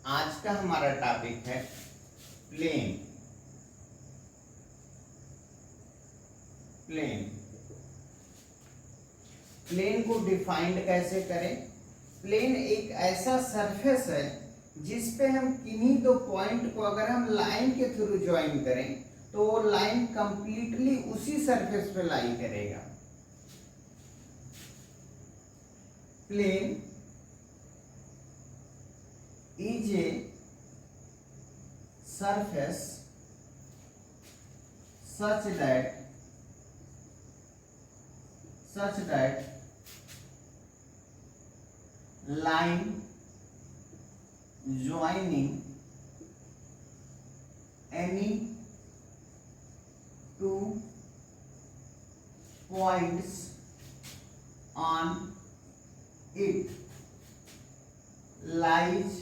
आज का हमारा टॉपिक है प्लेन। प्लेन प्लेन को डिफाइंड कैसे करें। प्लेन एक ऐसा सरफेस है जिस पे हम किन्हीं दो पॉइंट को अगर हम लाइन के थ्रू ज्वाइन करें तो वो लाइन कंप्लीटली उसी सरफेस पे लाई करेगा। Plane is a surface such that line joining any two points on it lies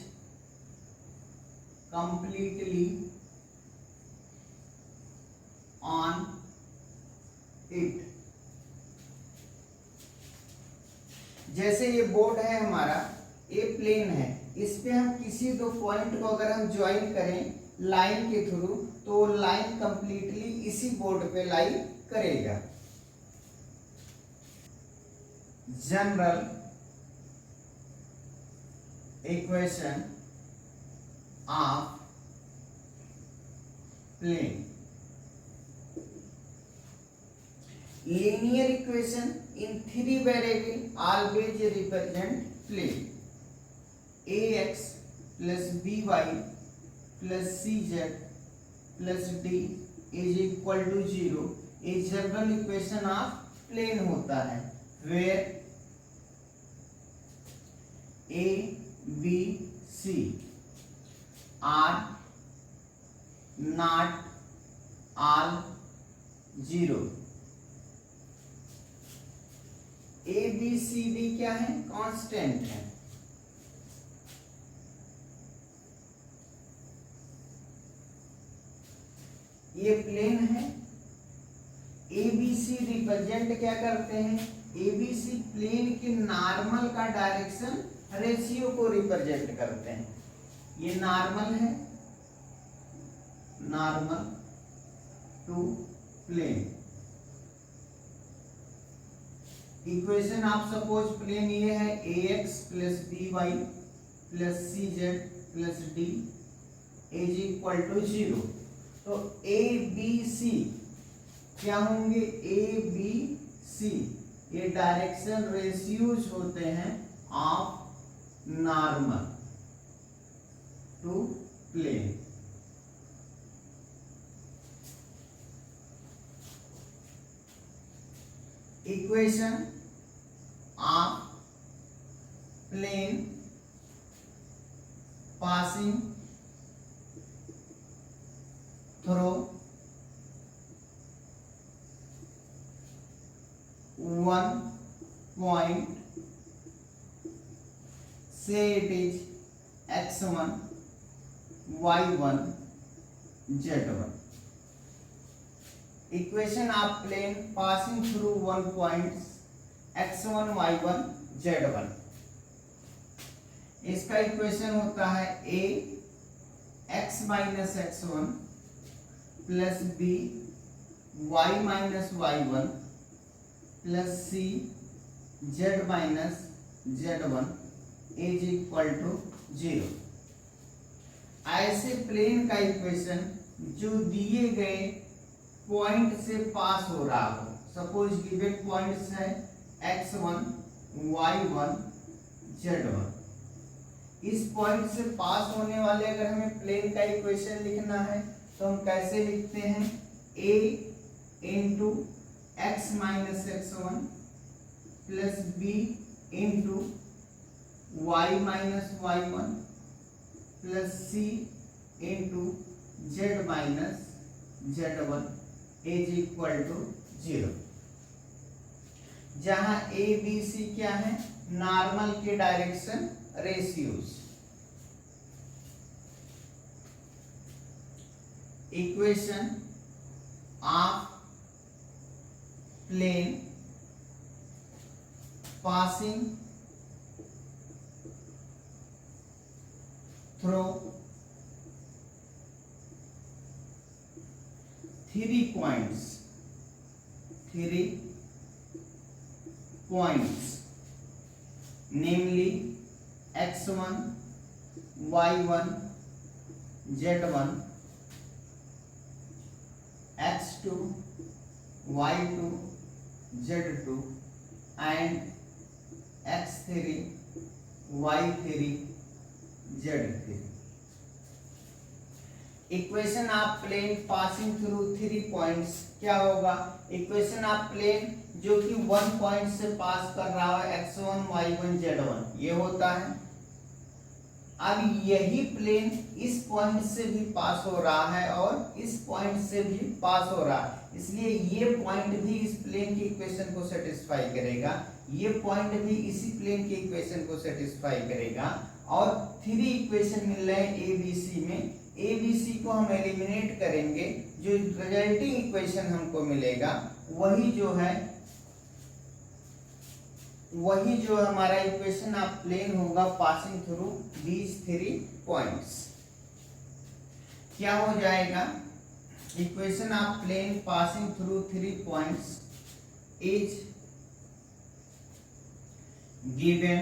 completely on it। जैसे ये बोर्ड है हमारा, ये प्लेन है, इस पे हम किसी दो पॉइंट को अगर हम ज्वाइन करें लाइन के थ्रू तो लाइन कंप्लीटली इसी बोर्ड पे लाई करेगा। General equation of plane. Linear equation in three variable always represent plane. Ax plus by plus cz plus d is equal to 0 is general equation of plane होता है, where a b c are not all 0। A B c d क्या है? Constant है। ये plane है। A B C represent क्या करते हैं? ए बी सी प्लेन के नॉर्मल का डायरेक्शन रेशियो को रिप्रेजेंट करते हैं। ये नॉर्मल है, नॉर्मल टू प्लेन। इक्वेशन आप सपोज प्लेन ये है ax plus b y plus c z plus d is equal to 0। तो ए बी सी क्या होंगे? ए बी सी ये डायरेक्शन रेशियोज होते हैं of normal to plane. Equation of plane passing through one point, say it is x1 y1 z1। Equation of plane passing through one point x1 y1 z1। इसका equation होता है a x minus x1 plus b y minus y1 plus c z minus z1 is equal to 0। ऐसे plane का equation जो दिए गए point से पास हो रहा हो, सपोज गिवन पॉइंट्स है x1 y1 z1, इस पॉइंट से पास होने वाले अगर हमें प्लेन का इक्वेशन लिखना है तो हम कैसे लिखते हैं? a into x minus x1 plus b into y minus y1 plus c into z minus z1 is equal to 0। जहां ए बी सी क्या है? नॉर्मल के direction ratios. Equation of plane passing through 3 points namely x1 y1 z1 x2 y2 z2 and x3 y3 z3। Equation of plane passing through 3 points क्या होगा? Equation of plane जो कि 1 point से पास कर रहा है x1 y1 z1 ये होता है। अब यही प्लेन इस पॉइंट से भी पास हो रहा है और इस पॉइंट से भी पास हो रहा है, इसलिए ये पॉइंट भी इस प्लेन की इक्वेशन को सेटिस्फाई करेगा, ये पॉइंट भी इसी प्लेन की इक्वेशन को सेटिस्फाई करेगा। और 3 इक्वेशन मिल रहे हैं ABC में, ABC को हम एलिमिनेट करेंगे, जो रिजल्टिंग इक्वेशन हमको मिलेगा वही जो हमारा इक्वेशन ऑफ प्लेन होगा पासिंग थ्रू दीज 3 पॉइंट्स। क्या हो जाएगा? Equation of plane passing through 3 points is given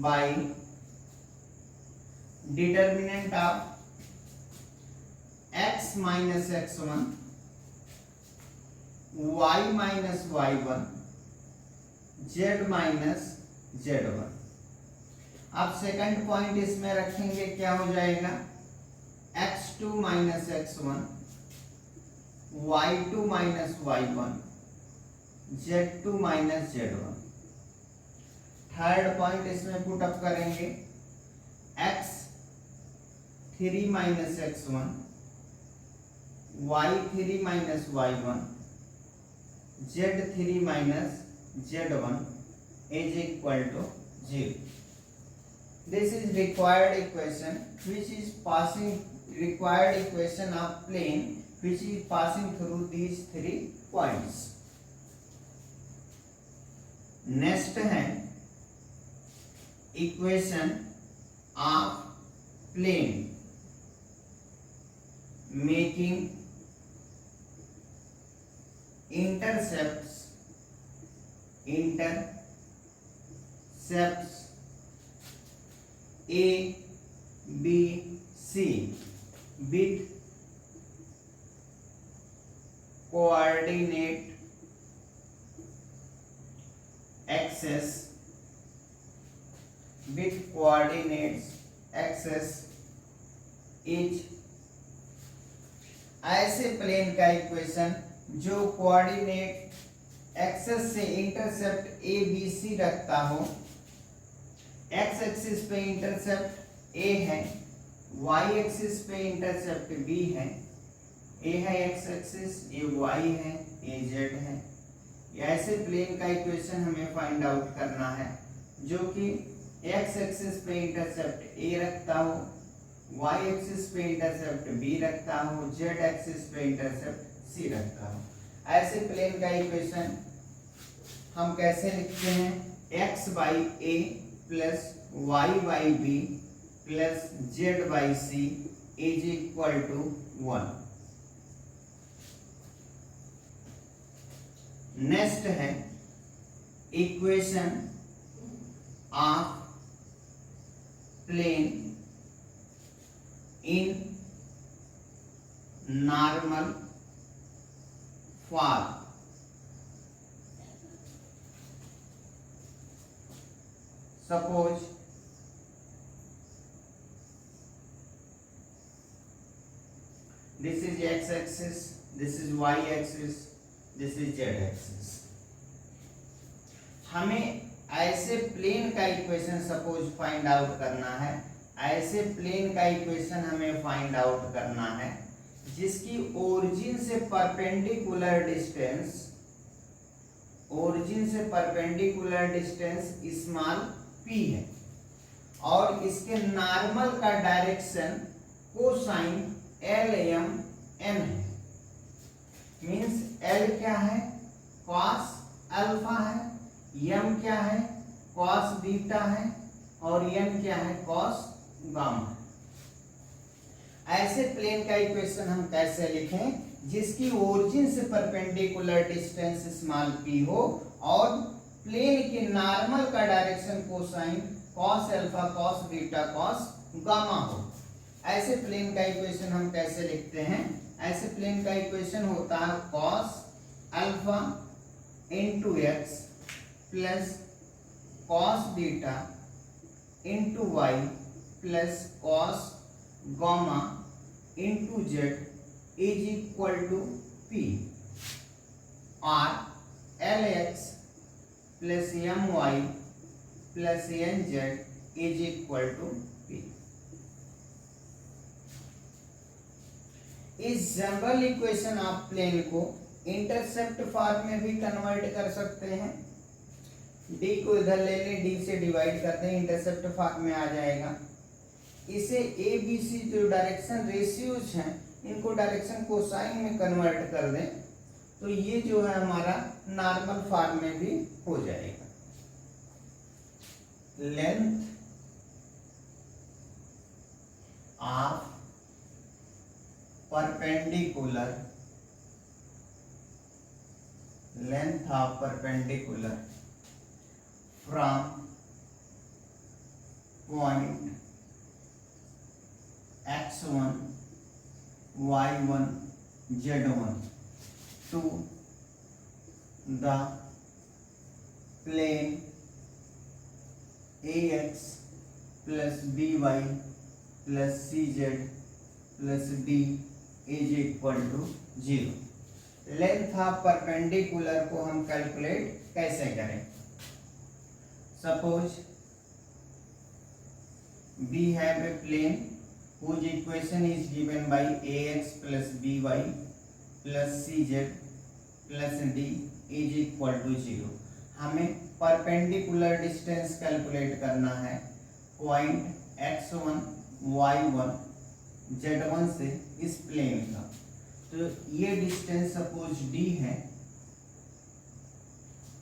by determinant of x minus x1 y minus y1 z minus z1। अब सेकंड पॉइंट इसमें रखेंगे, क्या हो जाएगा? x2 minus x1 y2 minus y1 z2 minus z1। Third point इसमें put up करेंगे, x3 minus x1 y3 minus y1 z3 minus z1 is equal to 0। This is required equation which is required equation of plane which is passing through these 3 points। Next है equation of plane making intercepts A, B, C with coordinate axis is ऐसे plane का equation जो coordinate axes से intercept A B C रखता हो। X axis पे intercept A है, Y axis पे इंटरसेप्ट बी है। ए है एक्स एक्सिस, ये वाई है, ये जेड है। ऐसे प्लेन का इक्वेशन हमें फाइंड आउट करना है जो कि एक्स एक्सिस पे इंटरसेप्ट ए रखता हो, वाई एक्सिस पे इंटरसेप्ट बी रखता हो, जेड एक्सिस पे इंटरसेप्ट सी रखता हो। ऐसे प्लेन का इक्वेशन हम कैसे लिखते हैं? X by A plus Y by B plus Z by C is equal to 1। Next है equation of plane in normal form. Suppose this is x axis, this is y axis, this is z axis। हमें ऐसे plane का equation suppose find out करना है, ऐसे plane का equation हमें find out करना है जिसकी ओरिजिन से परपेंडिकुलर डिस्टेंस स्मॉल p है और इसके नॉर्मल का डायरेक्शन कोसाइन LMN है। मींस L क्या है? कॉस अल्फा है, M क्या है? कॉस बीटा है और n क्या है, कॉस गामा। ऐसे प्लेन का इक्वेशन हम कैसे लिखें, जिसकी ओरिजिन से परपेंडिकुलर डिस्टेंस स्मॉल p हो और प्लेन के नॉर्मल का direction cosine cos alpha cos beta cos gamma हो। ऐसे प्लेन का इक्वेशन हम कैसे लिखते हैं, ऐसे प्लेन का इक्वेशन होता है cos alpha into X plus cos beta into Y plus cos gamma into Z is equal to P, और L X plus M Y plus N Z is equal to P. इस general equation of plane को intercept form में भी convert कर सकते हैं। D को इधर ले लें, डी से डिवाइड कर दें, इंटरसेप्ट फॉर्म में आ जाएगा। इसे ए बी सी जो डायरेक्शन रेशियोज हैं इनको डायरेक्शन कोसाइन में कन्वर्ट कर दें तो ये जो है हमारा नॉर्मल फॉर्म में भी हो जाएगा। Length of perpendicular, length of perpendicular from point x1 y1 z1 to the plane ax plus by plus cz plus d is equal to 0। Length of perpendicular को हम कैलकुलेट कैसे करें, suppose we have a plane whose equation is given by ax plus by plus cz plus d is equal to 0। हमें perpendicular distance calculate करना है point x1 y1 z1 से इस plane का। तो ये डिस्टेंस सपोज d है,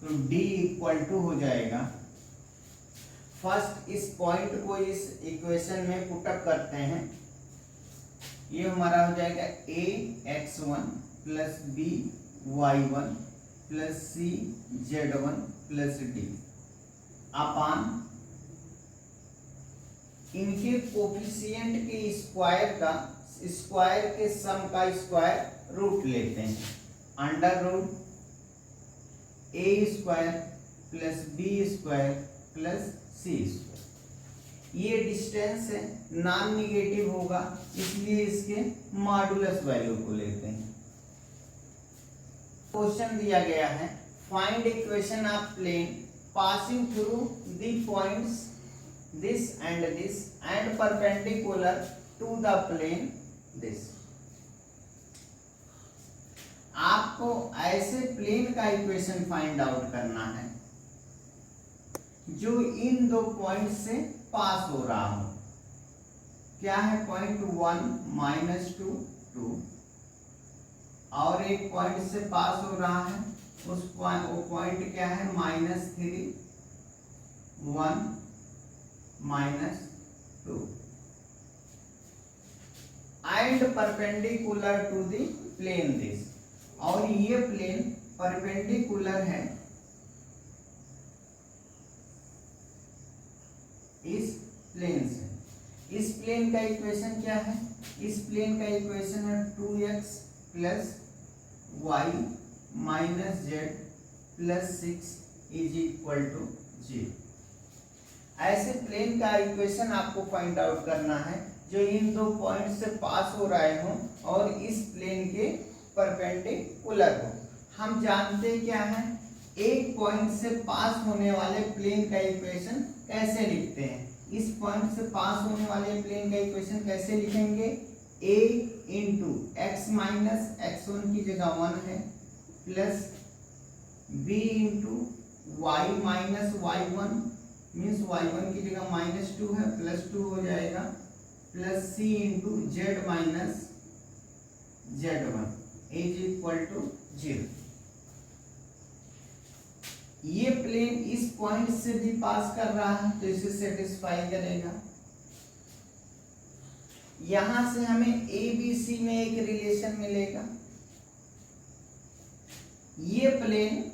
तो d इक्वल टू हो जाएगा, फर्स्ट इस पॉइंट को इस इक्वेशन में पुटअप करते हैं, ये हमारा हो जाएगा a x1 plus b y1 plus c z1 plus d अपान इनके कोफिशिएंट के स्क्वायर का, स्क्वायर के सम का स्क्वायर रूट लेते हैं, under root a square plus b square plus c square. ये डिस्टेंस है, नॉन निगेटिव होगा इसलिए इसके मॉडुलस वैल्यू को लेते हैं। क्वेश्चन दिया गया है find equation of plane passing through the points this and perpendicular to the plane this. आपको ऐसे प्लेन का इक्वेशन फाइंड आउट करना है जो इन दो पॉइंट से पास हो रहा हो। क्या है, पॉइंट 1 -2 2 और एक पॉइंट से पास हो रहा है, उस पॉइंट, वो पॉइंट क्या है -3 1 -2 and perpendicular to the plane this. और ये प्लेन परपेंडिकुलर है इस प्लेन से। इस प्लेन का इक्वेशन क्या है, इस प्लेन का इक्वेशन है 2x plus y minus Z plus 6 is equal to 0। ऐसे प्लेन का इक्वेशन आपको फाइंड आउट करना है जो इन दो पॉइंट से पास हो रहे हो और इस प्लेन के परपेंडिकुलर हो। हम जानते क्या है, एक पॉइंट से पास होने वाले प्लेन का इक्वेशन कैसे लिखते हैं। इस पॉइंट से पास होने वाले प्लेन का इक्वेशन कैसे लिखेंगे, a into x minus x1 की जगह 1 है plus b into Y minus y1 means y1 की जगह -2 है प्लस 2 हो जाएगा plus c into Z minus z1 is equal to 0। ये प्लेन इस पॉइंट से भी पास कर रहा है तो इसे सेटिस्फाई करेगा। यहां से हमें ए बी सी में एक रिलेशन मिलेगा। ये प्लेन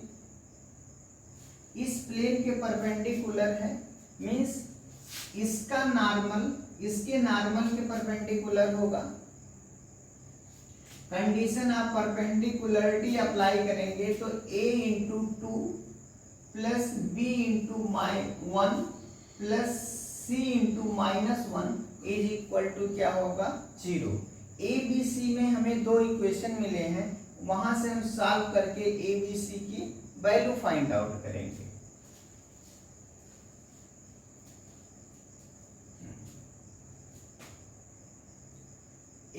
इस प्लेन के परपेंडिकुलर है, मींस इसका नॉर्मल इसके नॉर्मल के परपेंडिकुलर होगा। कंडीशन आप परपेंडिकुलरिटी अप्लाई करेंगे तो a into two plus B into -1 plus C into -1 is equal to क्या होगा 0। ए बी सी में हमें दो इक्वेशन मिले हैं, वहां से हम सॉल्व करके ए बी सी की वैल्यू फाइंड आउट करेंगे।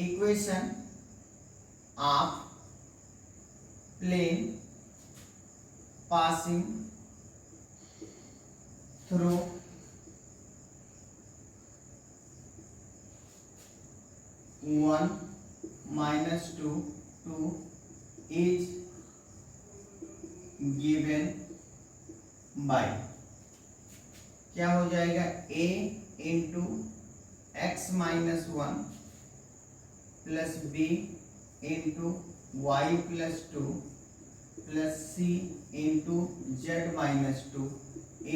Equation of plane passing through one -2 2 is given by क्या हो जाएगा a into x-1 plus B into Y plus 2 plus C into z-2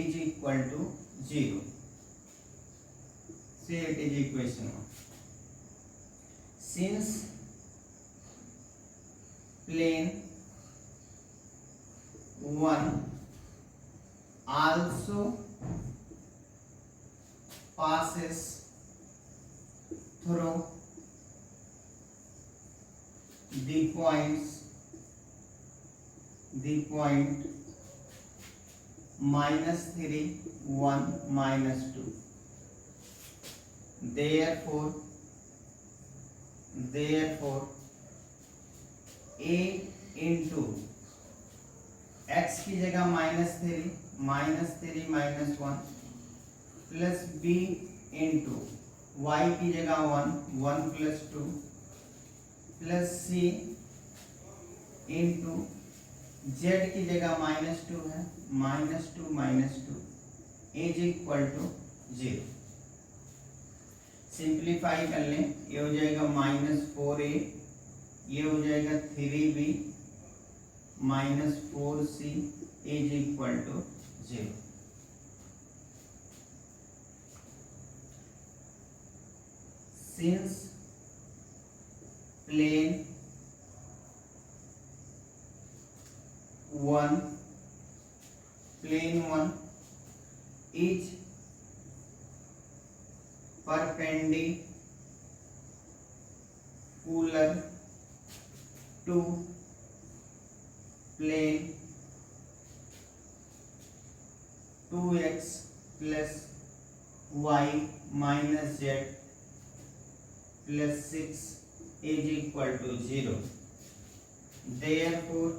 is equal to 0। So it is equation 1. Since plane 1 also passes through the point -3 1 -2, therefore a into x की जगह -3 -1 plus b into y की जगह 1 plus 2 plus c into z की जगह -2 है -2 is equal to 0। Simplify कर लें, ये हो जाएगा -4a, ये हो जाएगा 3b -4c is equal to 0। Since plane 1 is perpendicular to plane 2x plus y minus z plus 6 is equal to 0। therefore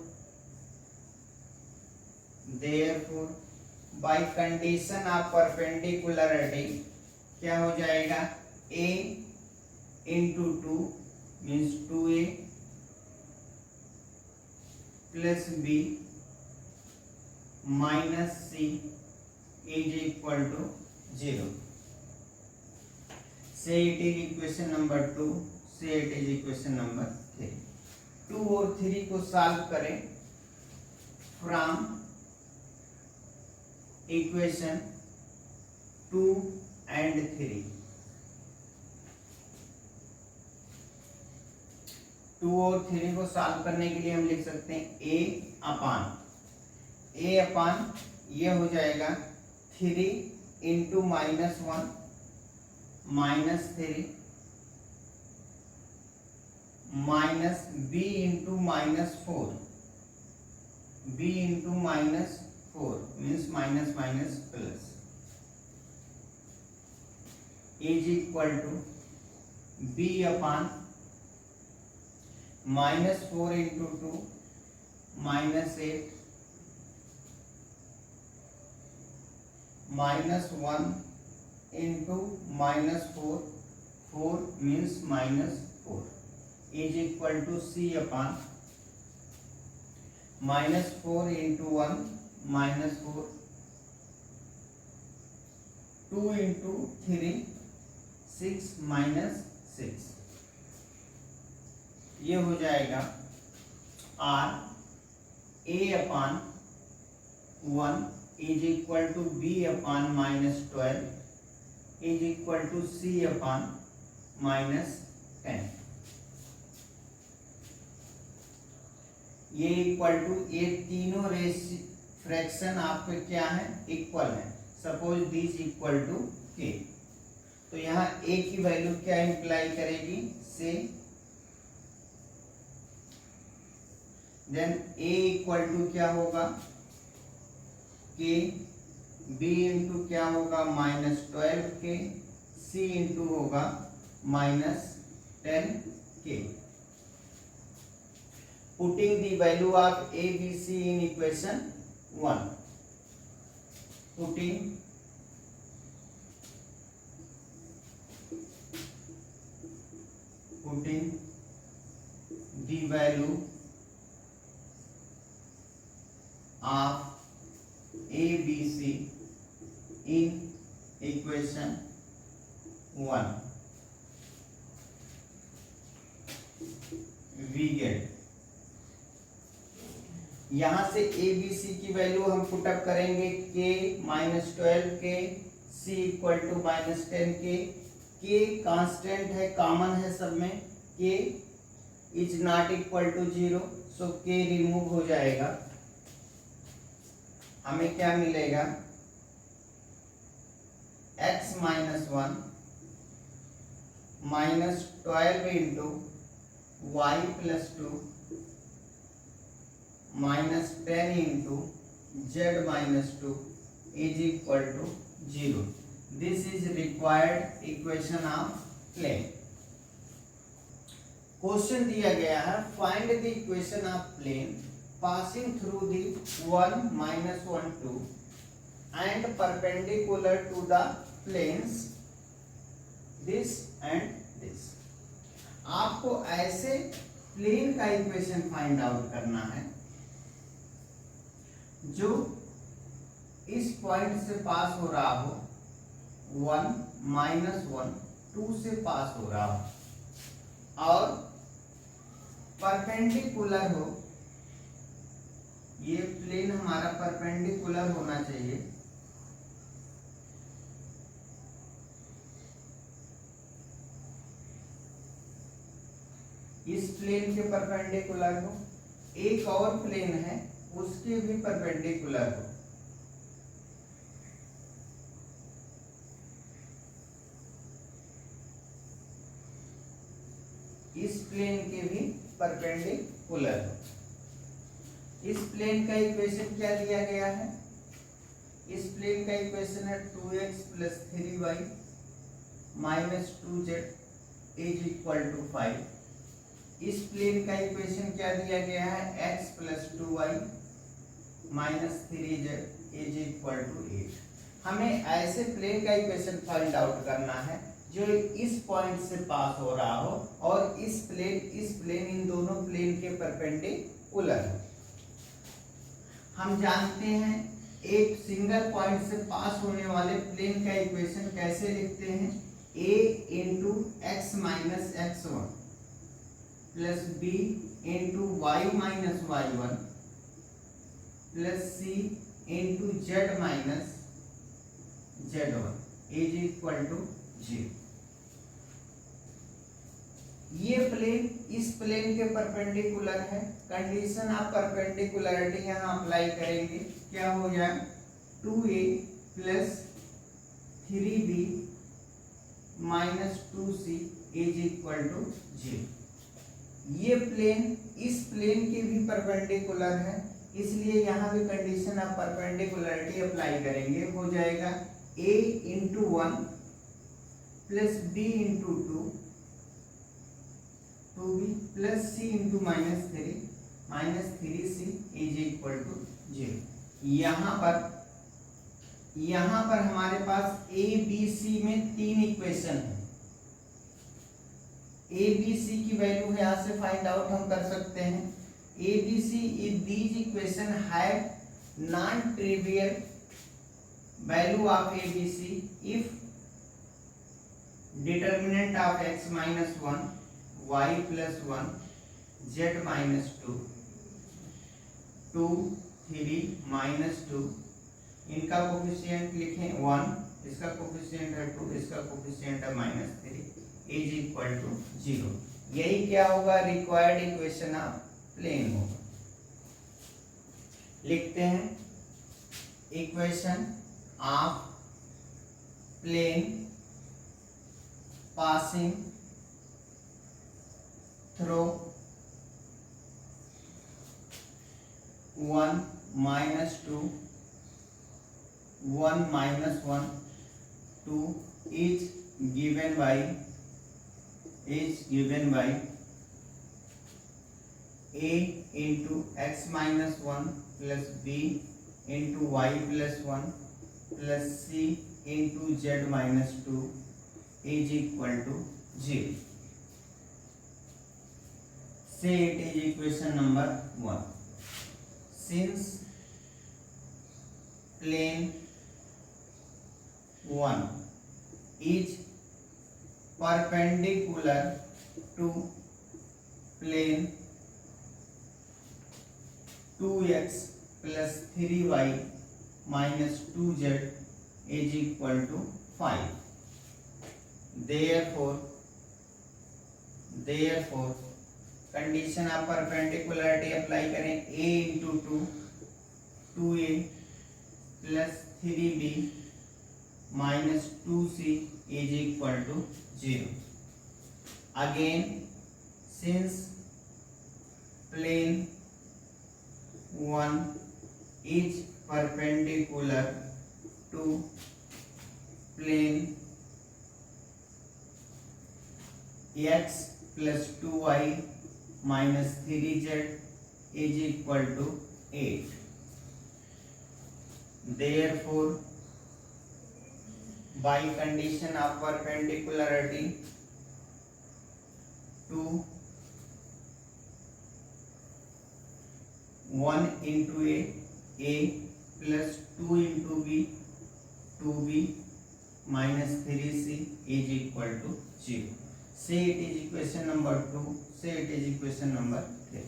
by condition of perpendicularity क्या हो जाएगा a into 2 means 2a plus b minus c is equal to 0। So it is equation number 2, से it is equation number 3। 2 और 3 को solve करें from equation 2 and 3। 2 और 3 को solve करने के लिए हम लिख सकते हैं a अपान ये हो जाएगा 3 into -1 -3 minus b into -4 means minus minus plus is equal to b upon -4 into 2 -8 -1 into -4 4 means -4 is equal to c upon -4 into 1 -4, 2 into 3 6 -6, ये हो जाएगा r a upon 1 is equal to b upon -12 is equal to c upon -10। ये equal to, ये तीनों fraction आपके क्या है, equal है। Suppose this equal to k, तो यहाँ a की वैल्यू क्या इंप्लाई करेगी, से, देन a इक्वल टू क्या होगा, k, b इंटू क्या होगा -12k, c इंटू होगा -10k। Putting the value of a b c in equation 1, putting the value of a b c in equation 1, we get, यहां से a b c की value हम put up करेंगे, k -12k, c इक्वल टू -10k। k constant है, common है सब में, k is not equal to 0, so k remove हो जाएगा। हमें क्या मिलेगा, x -1 -12 into y + 2 -10 into z -2 is equal to 0। This is required equation of plane. Question दिया गया है, find the equation of plane passing through the 1 -1 2 and perpendicular to the planes this and this. आपको ऐसे plane का equation find out करना है जो इस पॉइंट से पास हो रहा हो, 1 -1 2 से पास हो रहा हो और परपेंडिकुलर हो, ये प्लेन हमारा परपेंडिकुलर होना चाहिए, इस प्लेन के परपेंडिकुलर हो, एक और प्लेन है उसके भी परपेंडिकुलर हो। इस प्लेन के भी परपेंडिकुलर हो। इस प्लेन का इक्वेशन क्या दिया गया है, इस प्लेन का इक्वेशन है 2x + 3y -2z is equal to 5। इस प्लेन का इक्वेशन क्या दिया गया है, x + 2y -3z is equal to 8। हमें ऐसे प्लेन का इक्वेशन फाइंड आउट करना है जो इस पॉइंट से पास हो रहा हो और इस प्लेन इन दोनों प्लेन के परपेंडिकुलर हो। हम जानते हैं एक सिंगल पॉइंट से पास होने वाले प्लेन का इक्वेशन कैसे लिखते हैं, a into x - x1 plus b into y - y1 plus c into z - z1 is equal to 0। ये प्लेन इस प्लेन के परपेंडिकुलर है, कंडीशन ऑफ परपेंडिकुलरिटी यहाँ अप्लाई करेंगे, क्या हो जाए 2a + 3b - 2c is equal to 0। ये प्लेन इस प्लेन के भी परपेंडिकुलर है, इसलिए यहाँ भी कंडीशन ऑफ परपेंडिकुलरिटी अप्लाई करेंगे, हो जाएगा a into 1 plus b into 2 2b plus c into -3c is equal to 0। यहाँ पर हमारे पास a b c में 3 इक्वेशन है। a b c की वैल्यू है यहाँ से फाइंड आउट हम कर सकते हैं। a b c if these equation have non-trivial value of ABC if determinant of x minus 1, y plus 1, z minus 2, 2, 3 minus 2, इनका कोफिशिएंट लिखें 1, इसका कोफिशिएंट है 2, इसका कोफिशिएंट है -3 इज इक्वल टू 0। यही क्या होगा, रिक्वायर्ड इक्वेशन ऑफ प्लेन होगा। लिखते हैं equation of plane passing through 1 minus 2 1 minus 1 2 is given by a into x minus 1 plus b into y plus 1 plus c into z minus 2 is equal to 0. Say it is equation number 1. Since plane 1 is perpendicular to plane 2x plus 3y minus 2z is equal to 5. Therefore condition of perpendicularity apply करें, a into 2 2a plus 3b minus 2c is equal to 0। Again since plane 1 is perpendicular to plane x plus 2y minus 3z is equal to 8. Therefore, by condition of perpendicularity to 1 into a plus 2 into b 2b minus 3c is equal to 0. Say it is equation number 2. Say it is equation number 3.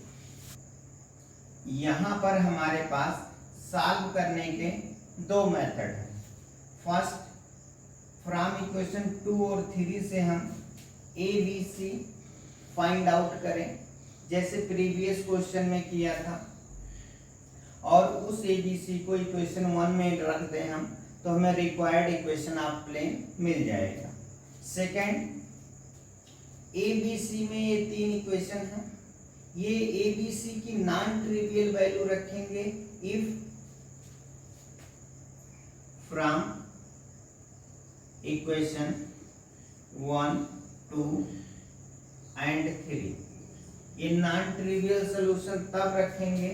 यहाँ पर हमारे पास solve करने के दो method हैं। First, from equation 2 और 3 से हम A B C find out करें, जैसे प्रीवियस क्वेश्चन में किया था, और उस ए बी सी को इक्वेशन 1 में रख दें हम, तो हमें रिक्वायर्ड इक्वेशन ऑफ प्लेन मिल जाएगा। सेकेंड, ए बी सी में ये 3 इक्वेशन हैं, ये ए बी सी की नॉन ट्रिवियल वैल्यू रखेंगे इफ फ्रॉम इक्वेशन 1 2 एंड 3। ये नॉन ट्रिवियल सोल्यूशन तब रखेंगे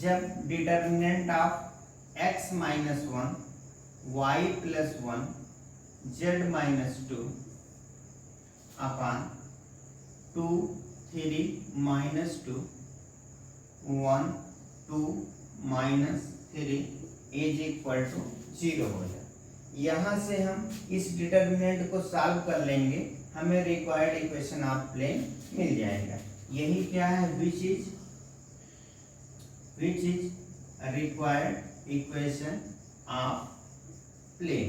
जब determinant of x minus 1 y plus 1 z minus 2 upon 2 3 minus 2 1 2 minus 3 is equal to 0 हो जाए। यहाँ से हम इस डिटर्मिनेंट को सॉल्व कर लेंगे, हमें रिक्वायर्ड इक्वेशन ऑफ प्लेन मिल जाएगा। यही क्या है, which is required equation of plane.